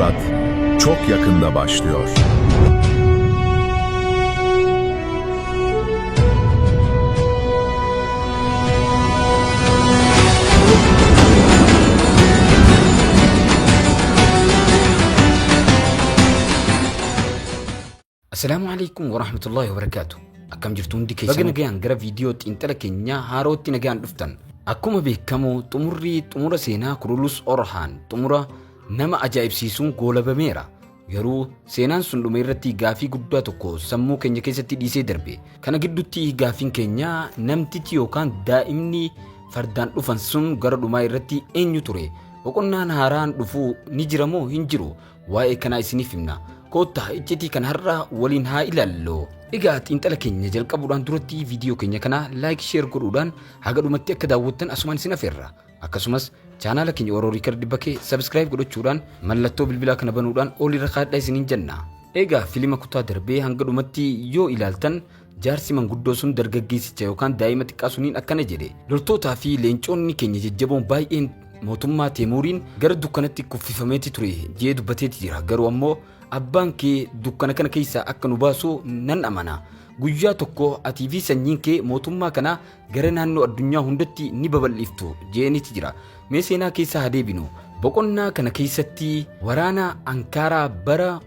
Murad çok yakında başlıyor. Assalamualaikum warahmatullahi wabarakatuh. Akkam jirtu hundi keessan baga nagaan gara viidiyootti intala keenya haarootti nagaan dhuftan. Akkuma beekamu xumura seenaa Kurulus Orhaan xumura nama ajaa'ibsiisuun goolabameera. Garuu seenaan sun dhuma irratti gaafii guddaa tokko sammuu keenya keessatti dhiisee darbe. Kana gidduutti gaafiin keenya namtichi yookaan daa'imni fardaan dhufan sun gara dhumaa irratti eenyu ture? Boqonnaan haaraan dhufuu ni jira moo hin jiru? Waa'ee kanaa isiniif himna. Kota iccitii kan har'a waliin haa ilaallu. Egaa xiinxala keenya jalqabuudhaan duratti viidiyoo keenya kana like share godhuudhaan haga dhumatti akka daawwattan asumaan isin affeerra. Akkasumas chaanaala keenya Oromoo Riikard bakkee subscribe godhachuudhaan mallattoo bilbilaa kana banuudhaan ol irra kaadhaa isiniin jenna. Egaa fiilima kutaa darbee hanga dhumatti yoo ilaaltan jaarsi manguddoo sun dargaggeessicha yookaan daa'ima xiqqaa suniin akkana jedhe. Loltootaa fi leencoonni keenya jajjaboon baay'een mootummaa Teemuriin gara dukkanatti kuffifameeti ture jee dubbateeti jira. Garuu ammoo abbaan kee dukkana kana keessaa akka nu baasu nan amana. Guyyaa tokko atii fi sanyiin kee mootummaa kana gara naannoo addunyaa hundatti ni babal'iftu jeeniiti jira. Mee seenaa keessaa haa deebinu. Boqonnaa kana keessatti waraana Ankaaraa bara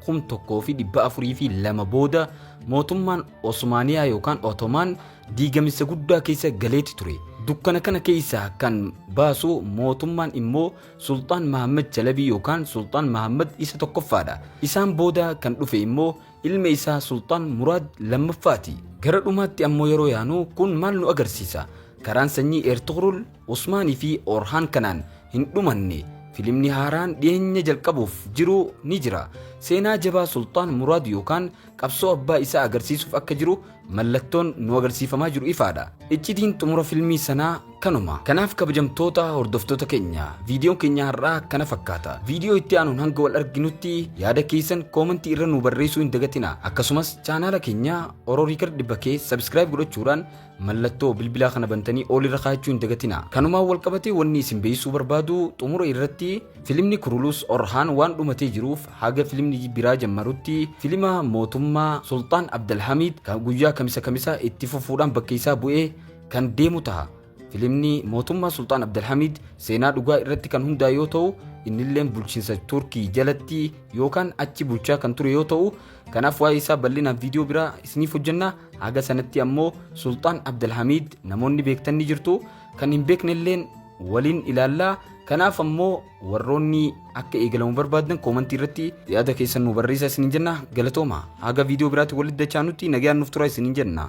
1402 booda mootummaan Osmaaniyaa yookaan Ottomaan diigamiinsa guddaa keessa galeeti ture. Dukkana kana keessaa kan baasu mootummaan immoo Sultaan Mahammad Jalabii yookaan Sultaan Mahammad isa tokkoffaadha. Isaan booda kan dhufe immoo ilma isaa Sultaan Muraad lammaffaati. Gara dhumaatti ammoo yeroo yaanu kun maal nu agarsiisa? Karaan sanyii Ertugrul, Usmaanii fi Orhaan kanaan hin dhumanne. Filimni haaraan dhiyeenya jalqabuuf jiru ni jira. Seenaa jabaa Sultaan Muraad yookaan qabsoo abbaa isaa agarsiisuuf akka jiru mallattoon nu agarsiifamaa jiru ifaadha. Iccitiin xumura filmii sanaa kanuma. Kanaaf kabajamtoota hordoftoota keenya viidiyoon keenya har'aa kana fakkaata. Viidiyoo itti aanuun hanga wal arginutti yaada keessan koomentii irra nu barreessuu hin dagatina. Akkasumas chaanaala keenya Oromoo Riikard bakkee subscribe godhachuudhaan mallattoo bilbilaa kana bantanii ol irra kaa'achuu hin dagatina. Kanumaan wal qabatee wanni isin beeksisuu barbaadu xumura irratti filimni Kurulus Orhaan waan dhumatee jiruuf haga filimni biraa jammarutti filima mootummaa Sultaan Abdulhamid kan guyyaa kamisa itti fufuudhaan bakka isaa bu'ee kan deemu ta'a. Filimni mootummaa Sultaan Abdulhamid seenaa dhugaa irratti kan hundaa'e yoo ta'u innilleen bulchiinsa Turkii jalatti yookaan achi bulchaa kan ture yoo ta'u kanaaf waa'ee isaa bal'inaan viidiyoo biraa isiniif hojjenna. Haga sanatti ammoo Sultaan Abdulhamid namoonni beektan ni jirtu, kan hin beeknelleen waliin ilaallaa. Kanaaf ammoo warroonni akka eegalamu barbaadan koomentii irratti yaada keessan nu barreessaa isiniin jenna. Galatooma. Haga viidiyoo biraatti walitti dachaanutti nagaan nuuf turaa isiniin jenna.